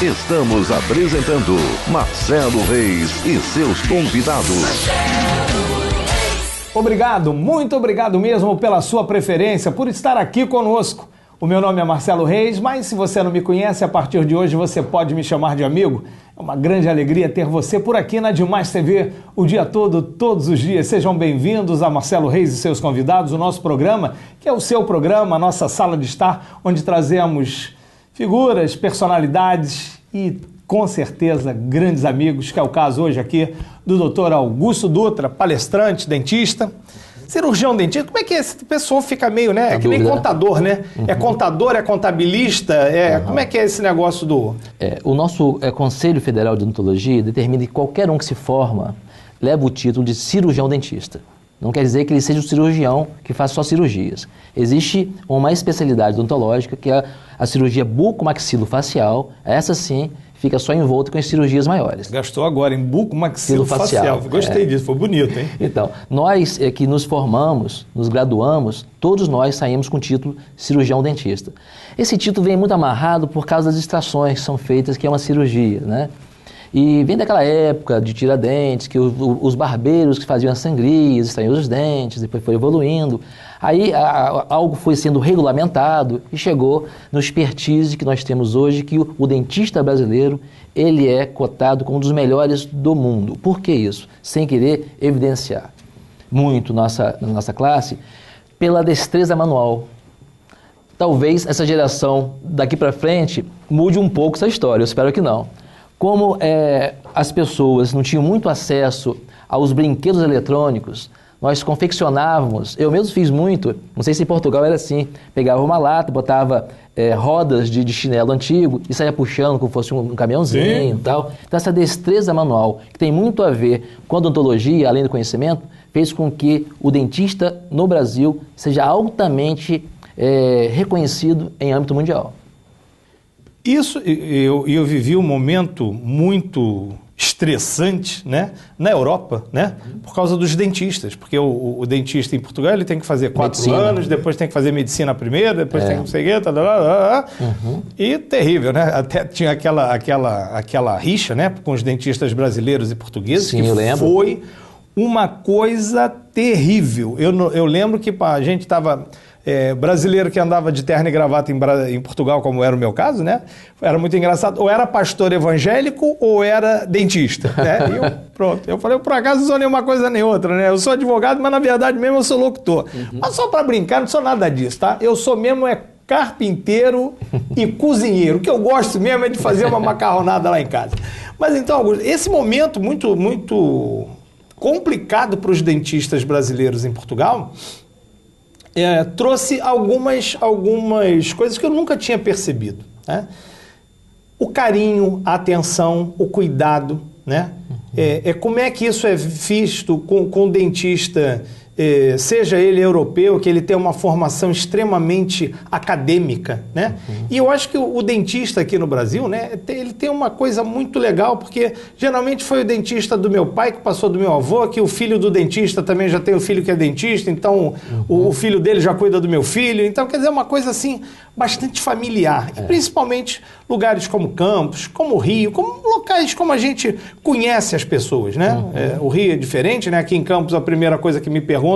Estamos apresentando Marcelo Reis e seus convidados. Obrigado, muito obrigado mesmo pela sua preferência, por estar aqui conosco. O meu nome é Marcelo Reis, mas se você não me conhece, a partir de hoje você pode me chamar de amigo. É uma grande alegria ter você por aqui na Demais TV o dia todo, todos os dias. Sejam bem-vindos a Marcelo Reis e seus convidados, o nosso programa, que é o seu programa, a nossa sala de estar, onde trazemos figuras, personalidades e, com certeza, grandes amigos, que é o caso hoje aqui do Dr. Augusto Dutra, palestrante, dentista, cirurgião dentista. Como é que essa pessoa fica meio, né? É que nem contador, né? É contador, é contabilista, como é que é esse negócio do... O nosso Conselho Federal de Odontologia determina que qualquer um que se forma leva o título de cirurgião dentista. Não quer dizer que ele seja um cirurgião que faz só cirurgias. Existe uma especialidade odontológica que é a cirurgia bucomaxilofacial. Essa sim fica só envolta com as cirurgias maiores. Gastou agora em bucomaxilofacial. Gostei disso, foi bonito, hein? Então, nós que nos formamos, nos graduamos, todos nós saímos com o título cirurgião dentista. Esse título vem muito amarrado por causa das distrações que são feitas, que é uma cirurgia, né? E vem daquela época de Tiradentes, que os barbeiros que faziam as sangrias, extraíam os dentes, depois foi evoluindo. Aí algo foi sendo regulamentado e chegou no expertise que nós temos hoje, que o dentista brasileiro, ele é cotado como um dos melhores do mundo. Por que isso? Sem querer evidenciar muito na nossa classe, pela destreza manual. Talvez essa geração daqui para frente mude um pouco essa história, eu espero que não. Como as pessoas não tinham muito acesso aos brinquedos eletrônicos, nós confeccionávamos, eu mesmo fiz muito, não sei se em Portugal era assim, pegava uma lata, botava rodas de chinelo antigo e saía puxando como fosse um caminhãozinho e tal. Então essa destreza manual, que tem muito a ver com a odontologia, além do conhecimento, fez com que o dentista no Brasil seja altamente reconhecido em âmbito mundial. Isso, eu vivi um momento muito estressante, né, na Europa, né, por causa dos dentistas, porque o dentista em Portugal ele tem que fazer 4 anos, depois tem que fazer medicina primeiro, depois tem que não sei o quê, e terrível, né, até tinha aquela rixa, né, com os dentistas brasileiros e portugueses. Sim, que eu lembro. Foi uma coisa terrível. Eu lembro que a gente estava... brasileiro que andava de terno e gravata em Portugal, como era o meu caso, né? Era muito engraçado. Ou era pastor evangélico ou era dentista, né? E eu falei, por acaso não sou nenhuma coisa nem outra, né? Eu sou advogado, mas na verdade mesmo eu sou locutor. Mas só para brincar, não sou nada disso, tá? Eu sou mesmo carpinteiro e cozinheiro. O que eu gosto mesmo é de fazer uma macarronada lá em casa. Mas então, Augusto, esse momento muito, muito complicado para os dentistas brasileiros em Portugal... trouxe algumas coisas que eu nunca tinha percebido, né? O carinho, a atenção, o cuidado, né? Como é que isso é visto com o dentista, seja ele europeu, que ele tem uma formação extremamente acadêmica, né? E eu acho que o dentista aqui no Brasil, né, ele tem uma coisa muito legal, porque geralmente foi o dentista do meu pai que passou do meu avô, que o filho do dentista também já tem o filho que é dentista, então o filho dele já cuida do meu filho. Então, quer dizer, uma coisa assim, bastante familiar. E principalmente lugares como Campos, como o Rio, como locais como a gente conhece as pessoas, né? O Rio é diferente, né? Aqui em Campos a primeira coisa que me pergunta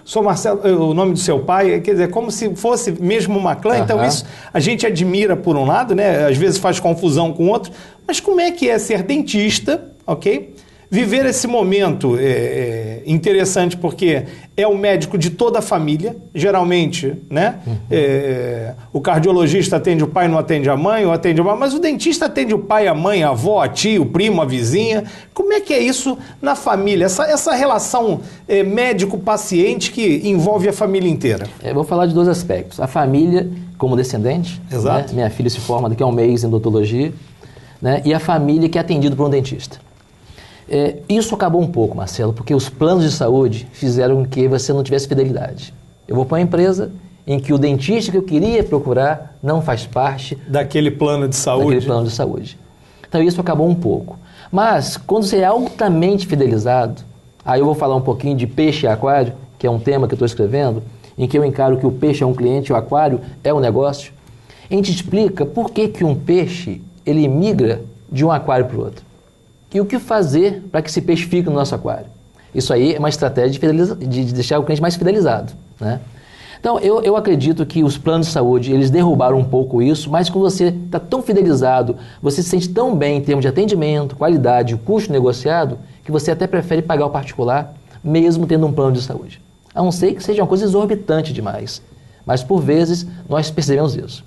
sou Marcelo, o nome do seu pai, quer dizer, como se fosse mesmo uma clã. Então isso a gente admira por um lado, né? Às vezes faz confusão com outro, mas como é que é ser dentista, ok? Viver esse momento interessante, porque é o médico de toda a família, geralmente, né? O cardiologista atende o pai, não atende a mãe, ou atende a mãe, mas o dentista atende o pai, a mãe, a avó, a tia, o primo, a vizinha. Como é que é isso na família? Essa relação médico-paciente que envolve a família inteira? Eu vou falar de 2 aspectos. A família como descendente, exato, né? Minha filha se forma daqui a um mês em odontologia, né? E a família que é atendido por um dentista. Isso acabou um pouco, Marcelo, porque os planos de saúde fizeram com que você não tivesse fidelidade. Eu vou para uma empresa em que o dentista que eu queria procurar não faz parte daquele plano de saúde. Então isso acabou um pouco. Mas quando você é altamente fidelizado, aí eu vou falar um pouquinho de peixe e aquário, que é um tema que eu estou escrevendo, em que eu encaro que o peixe é um cliente e o aquário é um negócio. A gente explica por que um peixe ele migra de um aquário para o outro. E o que fazer para que esse peixe fique no nosso aquário? Isso aí é uma estratégia de deixar o cliente mais fidelizado, né? Então, eu acredito que os planos de saúde, eles derrubaram um pouco isso, mas quando você está tão fidelizado, você se sente tão bem em termos de atendimento, qualidade, custo negociado, que você até prefere pagar o particular, mesmo tendo um plano de saúde. A não ser que seja uma coisa exorbitante demais. Mas, por vezes, nós percebemos isso.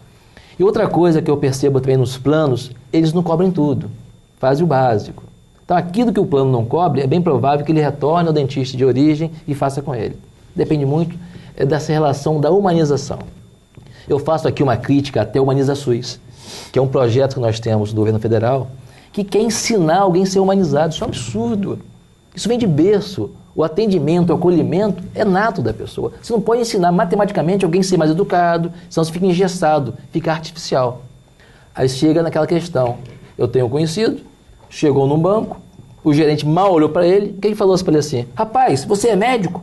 E outra coisa que eu percebo também nos planos, eles não cobrem tudo, fazem o básico. Então, aquilo que o plano não cobre, é bem provável que ele retorne ao dentista de origem e faça com ele. Depende muito dessa relação da humanização. Eu faço aqui uma crítica até Humaniza SUS, que é um projeto que nós temos do governo federal, que quer ensinar alguém a ser humanizado. Isso é um absurdo. Isso vem de berço. O atendimento, o acolhimento é nato da pessoa. Você não pode ensinar matematicamente alguém a ser mais educado, senão você fica engessado, fica artificial. Aí chega naquela questão. Eu tenho um conhecido, chegou num banco, o gerente mal olhou para ele, o que ele falou para ele assim? Rapaz, você é médico?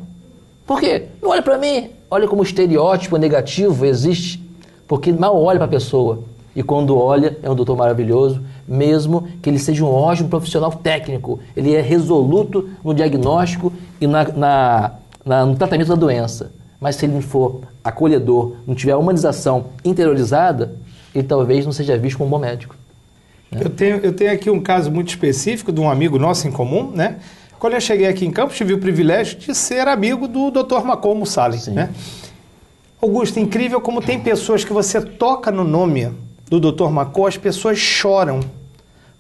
Por quê? Não olha para mim. Olha como o estereótipo negativo existe, porque mal olha para a pessoa. E quando olha, é um doutor maravilhoso, mesmo que ele seja um ótimo profissional técnico. Ele é resoluto no diagnóstico e no tratamento da doença. Mas se ele não for acolhedor, não tiver a humanização interiorizada, ele talvez não seja visto como um bom médico. Né? Eu tenho aqui um caso muito específico de um amigo nosso em comum, né? Quando eu cheguei aqui em Campos, tive o privilégio de ser amigo do Dr. Macomo Salem, né? Augusto, incrível como tem pessoas que você toca no nome do Dr. Macó, as pessoas choram,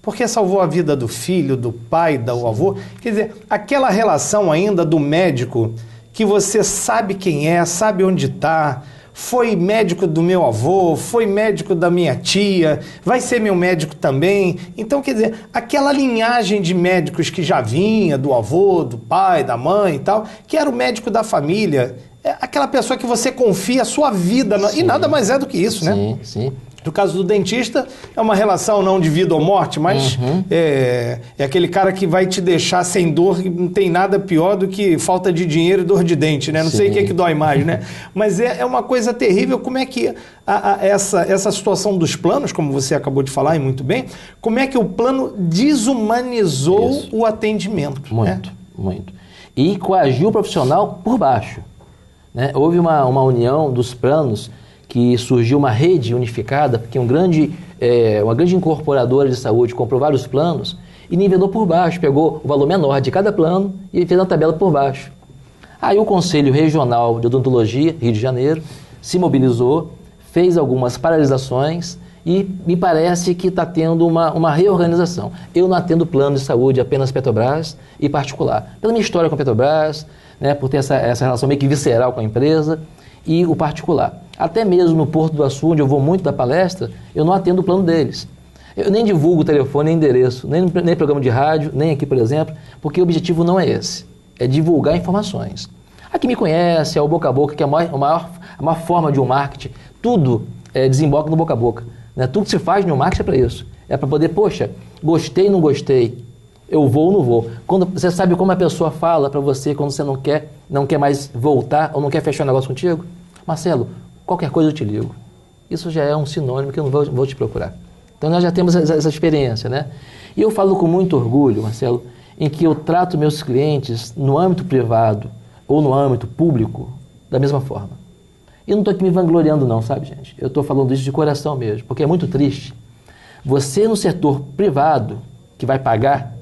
porque salvou a vida do filho, do pai, do avô. Quer dizer, aquela relação ainda do médico, que você sabe quem é, sabe onde está, foi médico do meu avô, foi médico da minha tia, vai ser meu médico também. Então, quer dizer, aquela linhagem de médicos que já vinha do avô, do pai, da mãe e tal, que era o médico da família, é aquela pessoa que você confia a sua vida, e nada mais é do que isso, né? Sim, sim. No caso do dentista, é uma relação não de vida ou morte, mas é aquele cara que vai te deixar sem dor, e não tem nada pior do que falta de dinheiro e dor de dente, né? Não sei o que dói mais, né? Mas é uma coisa terrível como é que essa situação dos planos, como você acabou de falar e muito bem, como é que o plano desumanizou o atendimento. Muito, muito. E coagiu o profissional por baixo. Né? Houve uma união dos planos, que surgiu uma rede unificada, porque uma grande incorporadora de saúde comprou vários planos e nivelou por baixo, pegou o valor menor de cada plano e fez uma tabela por baixo. Aí o Conselho Regional de Odontologia, Rio de Janeiro, se mobilizou, fez algumas paralisações e me parece que está tendo uma reorganização. Eu não atendo plano de saúde, apenas Petrobras e particular. Pela minha história com a Petrobras, né, por ter essa relação meio que visceral com a empresa, e o particular. Até mesmo no Porto do Açu, onde eu vou muito da palestra, eu não atendo o plano deles. Eu nem divulgo o telefone, nem endereço, nem programa de rádio, nem aqui, por exemplo, porque o objetivo não é esse, é divulgar informações. A que me conhece, é o boca a boca, que é a maior forma de um marketing, tudo desemboca no boca a boca. Né? Tudo que se faz no marketing é para isso. É para poder, poxa, gostei, não gostei, eu vou ou não vou. Quando, você sabe como a pessoa fala para você quando você não quer mais voltar ou não quer fechar um negócio contigo? Marcelo, qualquer coisa eu te ligo. Isso já é um sinônimo que eu não vou te procurar. Então nós já temos essa experiência, né? E eu falo com muito orgulho, Marcelo, em que eu trato meus clientes no âmbito privado ou no âmbito público da mesma forma. E eu não estou aqui me vangloriando não, sabe, gente? Eu estou falando isso de coração mesmo, porque é muito triste. Você no setor privado, que vai pagar,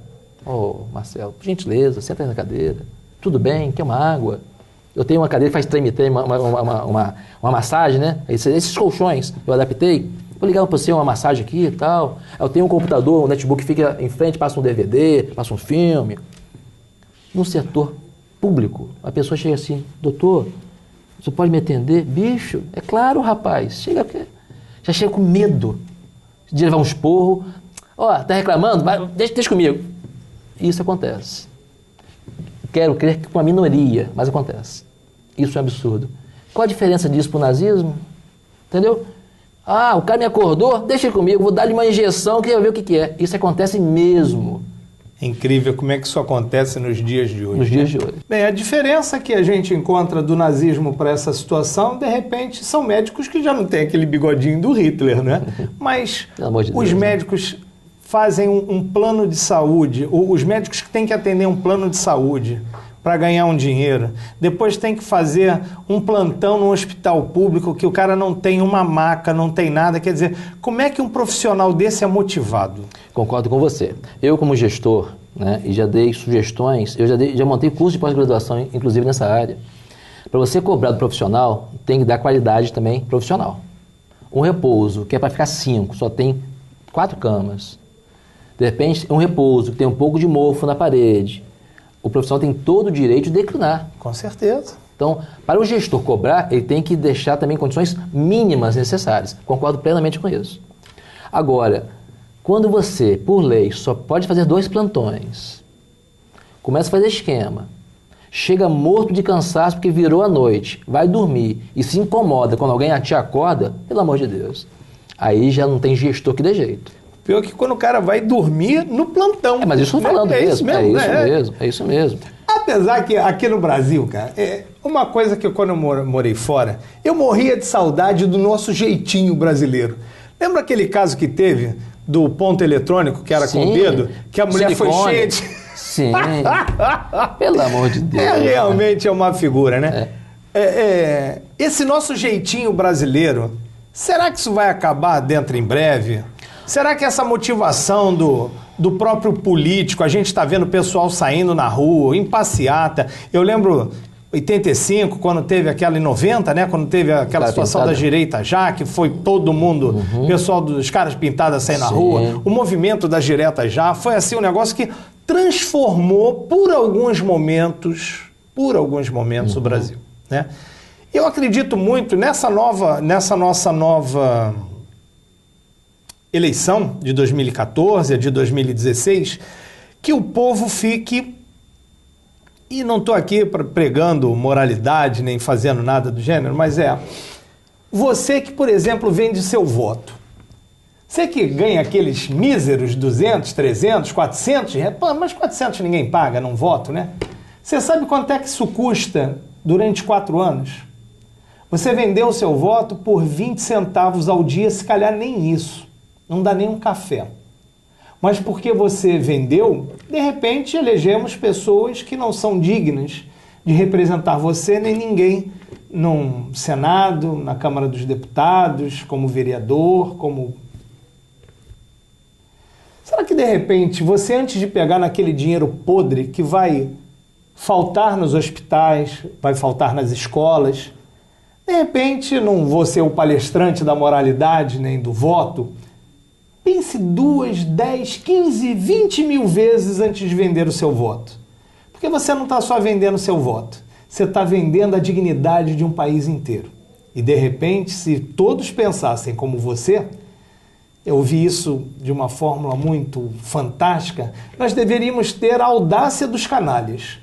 Marcelo, por gentileza, senta aí na cadeira, tudo bem, quer uma água? Eu tenho uma cadeira que faz treme-treme, uma massagem, né? Esses colchões eu adaptei. Vou ligar para você uma massagem aqui e tal. Eu tenho um computador, um netbook que fica em frente, passa um DVD, passa um filme. No setor público, a pessoa chega assim, doutor, você pode me atender? Bicho, é claro, rapaz. Já chega com medo de levar um esporro. Tá reclamando? Deixa comigo. Isso acontece. Quero crer que com a minoria, mas acontece. Isso é um absurdo. Qual a diferença disso para o nazismo? Entendeu? O cara me acordou, deixa ele comigo, vou dar-lhe uma injeção que eu ver o que é. Isso acontece mesmo. É incrível como é que isso acontece nos dias de hoje. Nos dias de hoje. Bem, a diferença que a gente encontra do nazismo para essa situação, de repente, são médicos que já não têm aquele bigodinho do Hitler, né? Mas Pelo amor de os Deus, médicos fazem um plano de saúde, os médicos que têm que atender um plano de saúde para ganhar um dinheiro, depois tem que fazer um plantão no hospital público que o cara não tem uma maca, não tem nada. Quer dizer, como é que um profissional desse é motivado? Concordo com você. Eu, como gestor, né, e já dei sugestões, eu já montei curso de pós-graduação, inclusive nessa área. Para você cobrar do profissional, tem que dar qualidade também profissional. Um repouso, que é para ficar 5, só tem 4 camas. De repente, um repouso, que tem um pouco de mofo na parede. O profissional tem todo o direito de declinar. Com certeza. Então, para o gestor cobrar, ele tem que deixar também condições mínimas necessárias. Concordo plenamente com isso. Agora, quando você, por lei, só pode fazer 2 plantões, começa a fazer esquema, chega morto de cansaço porque virou a noite, vai dormir e se incomoda quando alguém te acorda, pelo amor de Deus, aí já não tem gestor que dê jeito. Pior que quando o cara vai dormir no plantão. Mas isso eu estou falando mesmo. É isso mesmo. Apesar que aqui no Brasil, cara, uma coisa que quando eu morei fora, eu morria de saudade do nosso jeitinho brasileiro. Lembra aquele caso que teve do ponto eletrônico, que era com o dedo, que a mulher silicone. foi cheia de... Sim, pelo amor de Deus. Realmente é uma figura, né? Esse nosso jeitinho brasileiro, será que isso vai acabar dentro em breve? Será que essa motivação do próprio político, a gente está vendo o pessoal saindo na rua, em passeata, eu lembro 85, quando teve aquela em 90, né? Quando teve aquela situação da direita já, que foi todo mundo, o pessoal dos caras pintados a sair na rua, o movimento da direita já, foi assim um negócio que transformou por alguns momentos o Brasil, né? Eu acredito muito nessa nossa nova eleição de 2014, a de 2016, que o povo fique, e não estou aqui pregando moralidade, nem fazendo nada do gênero, mas você que, por exemplo, vende seu voto, você que ganha aqueles míseros 200, 300, 400, mas 400 ninguém paga num voto, né? Você sabe quanto é que isso custa durante 4 anos? Você vendeu o seu voto por 20 centavos ao dia, se calhar nem isso. Não dá nem um café. Mas porque você vendeu, de repente elegemos pessoas que não são dignas de representar você nem ninguém no Senado, na Câmara dos Deputados, como vereador, como... Será que de repente você, antes de pegar naquele dinheiro podre que vai faltar nos hospitais, vai faltar nas escolas, de repente, não vou ser o palestrante da moralidade nem do voto, pense 2, 10, 15, 20 mil vezes antes de vender o seu voto. Porque você não está só vendendo o seu voto, você está vendendo a dignidade de um país inteiro. E de repente, se todos pensassem como você, eu vi isso de uma fórmula muito fantástica, nós deveríamos ter a audácia dos canalhas.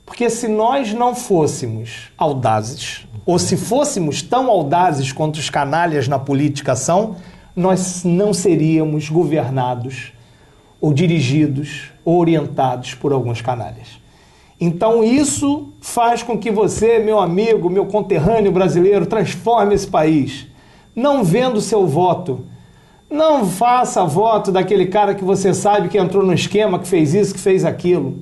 Porque se nós não fôssemos audazes, ou se fôssemos tão audazes quanto os canalhas na política são, nós não seríamos governados, ou dirigidos, ou orientados por alguns canalhas. Então isso faz com que você, meu amigo, meu conterrâneo brasileiro, transforme esse país. Não venda o seu voto. Não faça voto daquele cara que você sabe que entrou no esquema, que fez isso, que fez aquilo.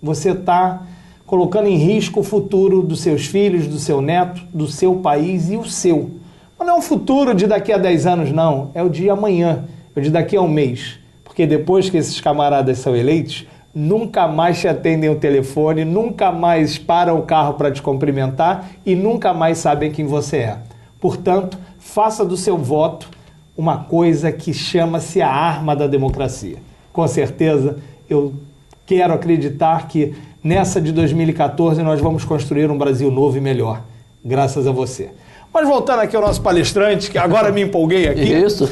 Você está colocando em risco o futuro dos seus filhos, do seu neto, do seu país e o seu. Mas não é um futuro de daqui a 10 anos, não. É o de amanhã, é o de daqui a um mês. Porque depois que esses camaradas são eleitos, nunca mais te atendem o telefone, nunca mais param o carro para te cumprimentar e nunca mais sabem quem você é. Portanto, faça do seu voto uma coisa que chama-se a arma da democracia. Com certeza, eu quero acreditar que nessa de 2014 nós vamos construir um Brasil novo e melhor, graças a você. Mas voltando aqui ao nosso palestrante, que agora me empolguei aqui. Isso.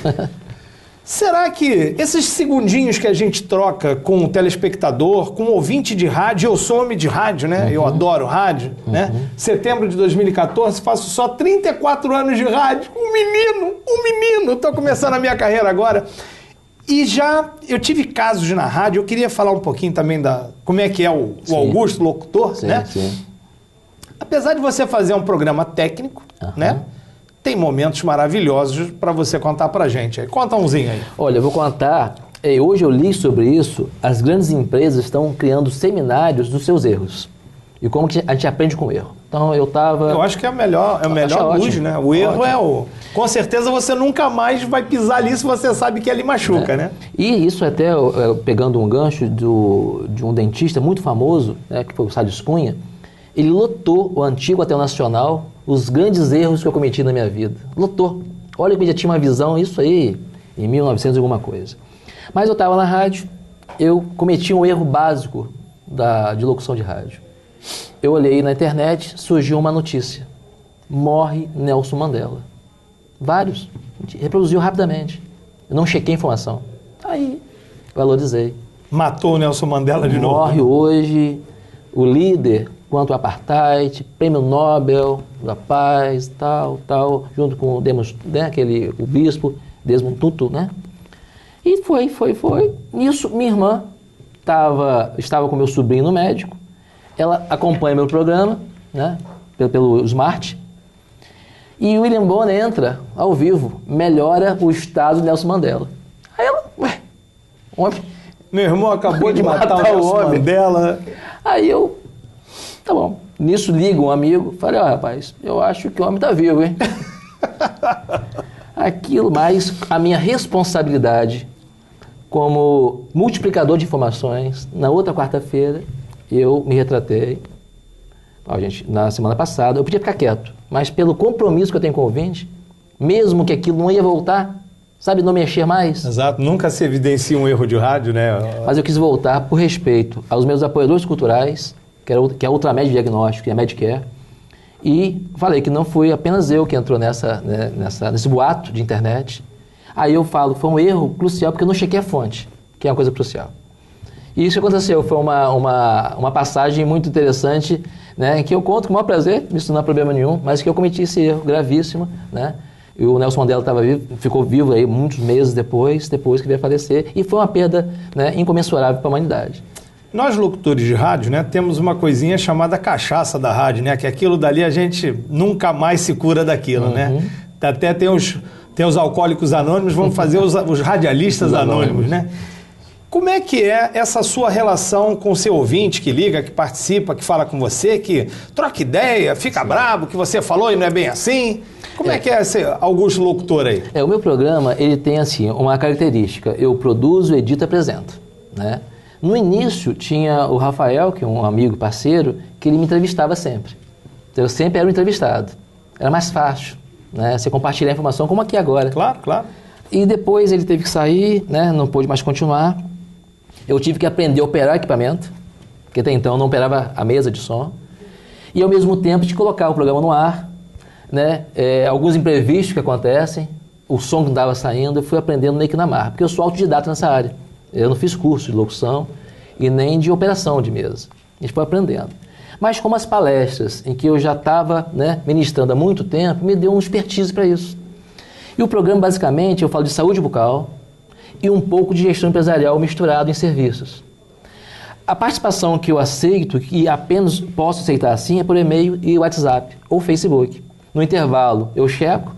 Será que esses segundinhos que a gente troca com o telespectador, com o ouvinte de rádio, eu sou homem de rádio, né? Eu adoro rádio, né? Setembro de 2014, faço só 34 anos de rádio. Um menino, estou começando a minha carreira agora. E já eu tive casos na rádio, eu queria falar um pouquinho também da como é que é o Augusto, locutor, Sim, né? sim. Apesar de você fazer um programa técnico, né? Tem momentos maravilhosos para você contar pra gente aí. Conta umzinho aí. Olha, eu vou contar. Hoje eu li sobre isso. As grandes empresas estão criando seminários dos seus erros. E como que a gente aprende com o erro. Então eu estava... Eu acho que é o melhor luz, ótimo. né? O erro é o... Com certeza você nunca mais vai pisar ali se você sabe que ele machuca, né? E isso até, pegando um gancho de um dentista muito famoso, né, que foi o Salles Cunha, ele lotou o antigo Hotel Nacional, os grandes erros que eu cometi na minha vida. Lotou. Olha que eu já tinha uma visão, isso aí, em 1900 e alguma coisa. Mas eu estava na rádio, eu cometi um erro básico de locução de rádio. Eu olhei na internet, surgiu uma notícia. Morre Nelson Mandela. Vários. Reproduziu rapidamente. Eu não chequei a informação. Aí, valorizei. Matou o Nelson Mandela de novo. Morre hoje o líder quanto ao apartheid, prêmio Nobel da Paz, tal, junto com o bispo Desmond Tutu, né? E foi. Nisso, minha irmã estava com meu sobrinho no médico. Ela acompanha meu programa, né, pelo Smart, e o William Bonner entra ao vivo, melhora o estado de Nelson Mandela. Aí ela, homem... Meu irmão acabou de matar o Nelson Mandela. Aí eu, tá bom. Nisso liga um amigo, falei, rapaz, eu acho que o homem tá vivo, hein? Aquilo, mas a minha responsabilidade como multiplicador de informações, na outra quarta-feira, eu me retratei. Gente, na semana passada, eu podia ficar quieto, mas pelo compromisso que eu tenho com o ouvinte, mesmo que aquilo não ia voltar, sabe, não mexer mais. Exato, nunca se evidencia um erro de rádio, né? Mas eu quis voltar por respeito aos meus apoiadores culturais, que é a Ultramed Diagnóstico e a Medicare, e falei que não foi apenas eu que entrou nesse boato de internet. Aí eu falo, foi um erro crucial, porque eu não chequei a fonte, que é uma coisa crucial. E isso aconteceu, foi uma passagem muito interessante, né, em que eu conto com o maior prazer, isso não é problema nenhum, mas que eu cometi esse erro gravíssimo, né? E o Nelson Mandela ficou vivo aí muitos meses depois que veio a falecer, e foi uma perda, né, incomensurável para a humanidade. Nós, locutores de rádio, né, temos uma coisinha chamada cachaça da rádio, né, que aquilo dali a gente nunca mais se cura daquilo, né? Até tem os alcoólicos anônimos, vamos fazer os radialistas anônimos, né? Como é que é essa sua relação com o seu ouvinte que liga, que participa, que fala com você, que troca ideia, fica brabo, que você falou e não é bem assim? Como é que é esse Augusto locutor aí? O meu programa, ele tem assim, uma característica, eu produzo, edito e apresento, né? No início tinha o Rafael, que é um amigo, parceiro, que ele me entrevistava sempre. Então, eu sempre era o entrevistado. Era mais fácil, né? Você compartilhar a informação como aqui agora. Claro, claro. E depois ele teve que sair, né? Não pôde mais continuar. Eu tive que aprender a operar equipamento, porque até então eu não operava a mesa de som. E ao mesmo tempo de colocar o programa no ar, né? Alguns imprevistos que acontecem, o som que não estava saindo, eu fui aprendendo meio que na marra, porque eu sou autodidata nessa área. Eu não fiz curso de locução e nem de operação de mesa. A gente foi aprendendo. Mas como as palestras, em que eu já estava, né, ministrando há muito tempo, me deu um expertise para isso. E o programa, basicamente, eu falo de saúde bucal e um pouco de gestão empresarial misturado em serviços. A participação que eu aceito, que apenas posso aceitar assim, é por e-mail e WhatsApp ou Facebook. No intervalo, eu checo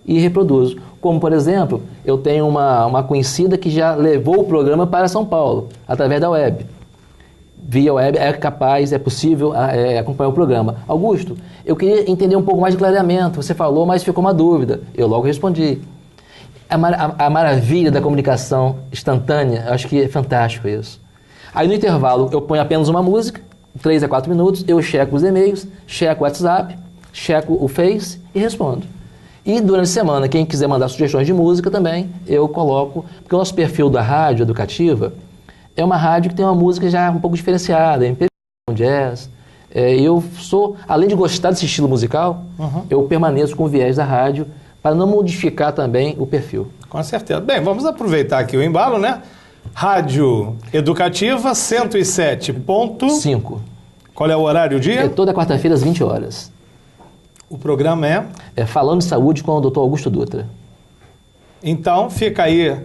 e reproduzo. Como, por exemplo, eu tenho uma conhecida que já levou o programa para São Paulo, através da web. Via web é capaz, é possível acompanhar o programa. Augusto, eu queria entender um pouco mais de clareamento. Você falou, mas ficou uma dúvida. Eu logo respondi. A maravilha da comunicação instantânea, eu acho que é fantástico isso. Aí no intervalo eu ponho apenas uma música, 3 a 4 minutos, eu checo os e-mails, checo o WhatsApp, checo o Face e respondo. E durante a semana, quem quiser mandar sugestões de música também, eu coloco, porque o nosso perfil da rádio educativa é uma rádio que tem uma música já um pouco diferenciada, MPB, jazz. Eu sou, além de gostar desse estilo musical, eu permaneço com o viés da rádio para não modificar também o perfil. Com certeza. Bem, vamos aproveitar aqui o embalo, né? Rádio Educativa 107.5. Qual é o horário, o dia? Toda quarta-feira às 20 horas. O programa é? Falando de Saúde com o Dr. Augusto Dutra. Então, fica aí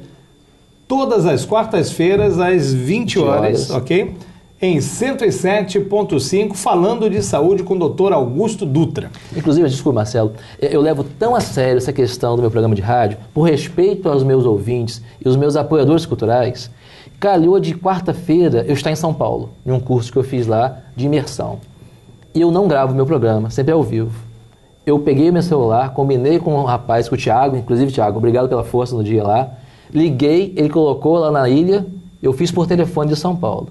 todas as quartas-feiras, às 20 horas, ok? Em 107.5, falando de saúde com o Dr. Augusto Dutra. Inclusive, desculpa, Marcelo, eu levo tão a sério essa questão do meu programa de rádio, por respeito aos meus ouvintes e os meus apoiadores culturais. Calhou de quarta-feira eu estar em São Paulo, em um curso que eu fiz lá de imersão. E eu não gravo meu programa, sempre ao vivo. Eu peguei meu celular, combinei com um rapaz, com o Thiago, inclusive, Thiago, obrigado pela força no dia lá. Liguei, ele colocou lá na ilha, eu fiz por telefone de São Paulo.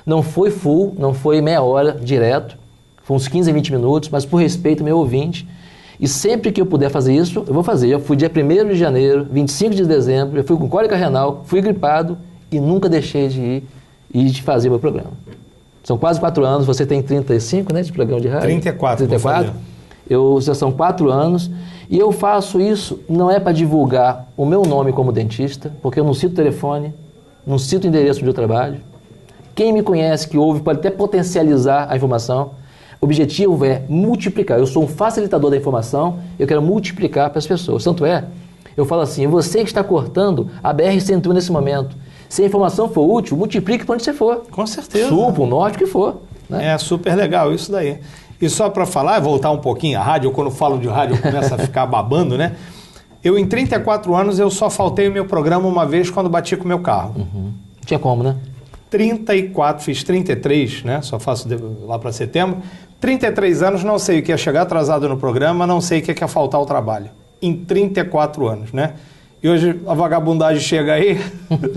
Não foi full, não foi meia hora direto, foi uns 15, 20 minutos, mas por respeito ao meu ouvinte. E sempre que eu puder fazer isso, eu vou fazer. Eu fui dia 1º de janeiro, 25 de dezembro, eu fui com cólica renal, fui gripado e nunca deixei de ir e de fazer meu programa. São quase 4 anos, você tem 35, né, de programa de rádio? 34. 34. Já são 4 anos e eu faço isso, não é para divulgar o meu nome como dentista, porque eu não cito telefone, não cito endereço onde eu trabalho. Quem me conhece, que ouve, pode até potencializar a informação. O objetivo é multiplicar. Eu sou um facilitador da informação, eu quero multiplicar para as pessoas. Tanto é, eu falo assim, você que está cortando a BR-101 nesse momento, se a informação for útil, multiplique para onde você for. Com certeza. Sul, para o norte, o que for. Né? É super legal isso daí. E só para falar, voltar um pouquinho à rádio, quando falo de rádio eu começo a ficar babando, né? Eu, em 34 anos, eu só faltei o meu programa uma vez quando bati com o meu carro. Não tinha como, né? 34, fiz 33, né? Só faço lá para setembro. 33 anos, não sei o que é chegar atrasado no programa, não sei o que é faltar ao trabalho. Em 34 anos, né? E hoje a vagabundagem chega aí,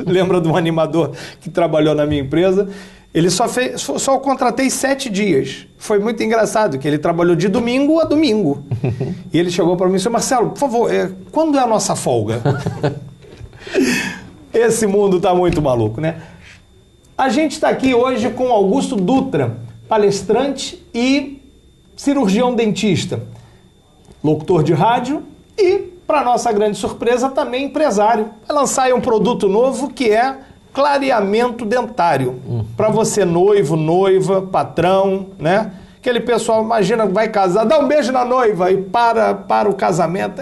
lembra de um animador que trabalhou na minha empresa, ele só contratei 7 dias. Foi muito engraçado, que ele trabalhou de domingo a domingo. E ele chegou para mim e disse, Marcelo, por favor, quando é a nossa folga? Esse mundo está muito maluco, né? A gente está aqui hoje com Augusto Dutra, palestrante e cirurgião dentista, locutor de rádio e, para nossa grande surpresa, também empresário. Vai lançar aí um produto novo que é clareamento dentário. Para você noivo, noiva, patrão, né? Aquele pessoal, imagina, vai casar, dá um beijo na noiva e para o casamento.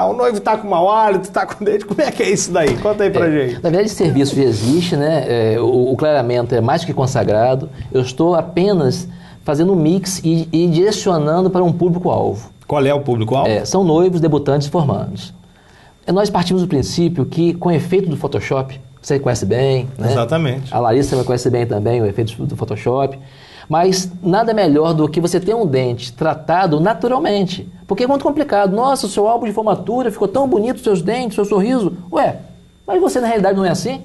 O noivo tá com mau hálito, tá com dente. Como é que é isso daí? Conta aí pra gente. Na verdade, esse serviço já existe, né? O clareamento é mais que consagrado. Eu estou apenas fazendo um mix e direcionando para um público-alvo. Qual é o público-alvo? São noivos, debutantes e formandos. Nós partimos do princípio que, com o efeito do Photoshop, você conhece bem, né? Exatamente. A Larissa vai conhecer bem também o efeito do Photoshop. Mas nada melhor do que você ter um dente tratado naturalmente. Porque é muito complicado. Nossa, o seu álbum de formatura ficou tão bonito, seus dentes, seu sorriso. Ué, mas você na realidade não é assim?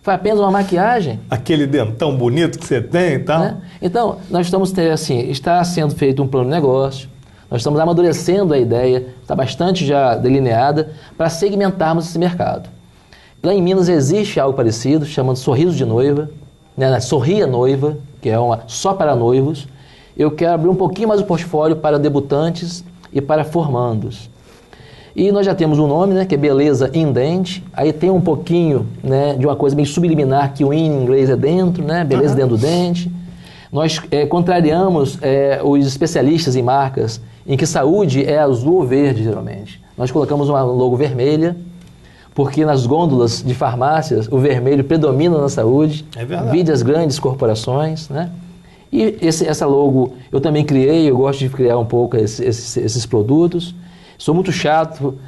Foi apenas uma maquiagem. Aquele dentão bonito que você tem e tal. Né? Então, nós estamos, está sendo feito um plano de negócio. Nós estamos amadurecendo a ideia, está bastante já delineada, para segmentarmos esse mercado. Lá em Minas existe algo parecido, chamado Sorriso de Noiva, né? Sorria Noiva, que é uma só para noivos. Eu quero abrir um pouquinho mais o portfólio para debutantes e para formandos. E nós já temos um nome, né, que é Beleza em Dente. Aí tem um pouquinho, né, de uma coisa meio subliminar, que o in em inglês é dentro, né, beleza dentro do dente. Nós contrariamos os especialistas em marcas, em que saúde é azul ou verde, geralmente. Nós colocamos uma logo vermelha, porque nas gôndolas de farmácias o vermelho predomina na saúde, vide as grandes corporações, né? E essa logo eu também criei, eu gosto de criar um pouco esses produtos. Sou muito chato,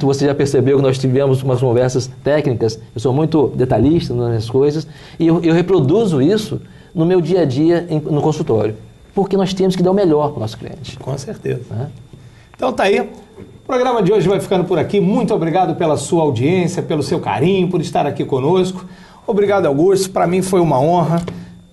você já percebeu que nós tivemos umas conversas técnicas, eu sou muito detalhista nas coisas, e eu reproduzo isso no meu dia a dia no consultório, porque nós temos que dar o melhor para o nosso cliente. Com certeza. Né? Então tá aí. O programa de hoje vai ficando por aqui. Muito obrigado pela sua audiência, pelo seu carinho, por estar aqui conosco. Obrigado, Augusto. Para mim foi uma honra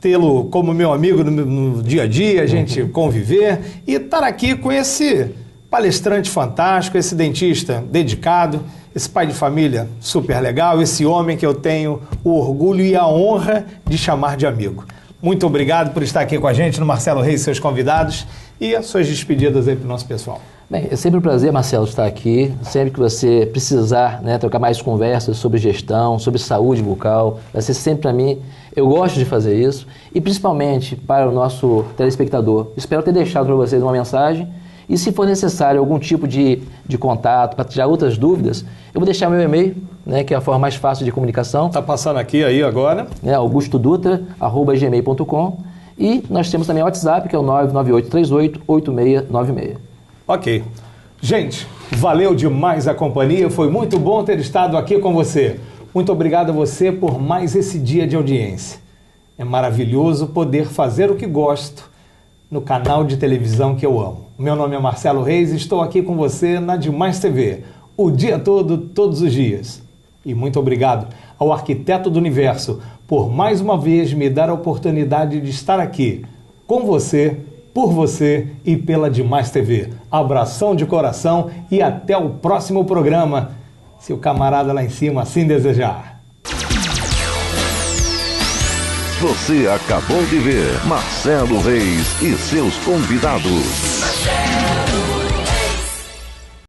tê-lo como meu amigo no dia a dia, a gente conviver e estar aqui com esse palestrante fantástico, esse dentista dedicado, esse pai de família super legal, esse homem que eu tenho o orgulho e a honra de chamar de amigo. Muito obrigado por estar aqui com a gente no Marcelo Reis e seus convidados e as suas despedidas aí para o nosso pessoal. Bem, é sempre um prazer, Marcelo, estar aqui. Sempre que você precisar, né, trocar mais conversas sobre gestão, sobre saúde bucal, vai ser sempre para mim. Eu gosto de fazer isso e principalmente para o nosso telespectador. Espero ter deixado para vocês uma mensagem E se for necessário algum tipo de contato para tirar outras dúvidas, eu vou deixar meu e-mail, né, que é a forma mais fácil de comunicação. Está passando aqui aí agora. augustodutra@gmail.com. E nós temos também o WhatsApp, que é o 998388696. Ok. Gente, valeu demais a companhia. Foi muito bom ter estado aqui com você. Muito obrigado a você por mais esse dia de audiência. É maravilhoso poder fazer o que gosto no canal de televisão que eu amo. Meu nome é Marcelo Reis e estou aqui com você na Demais TV, o dia todo, todos os dias. E muito obrigado ao Arquiteto do Universo por mais uma vez me dar a oportunidade de estar aqui com você, por você e pela Demais TV. Abração de coração e até o próximo programa, se o camarada lá em cima assim desejar. Você acabou de ver Marcelo Reis e seus convidados.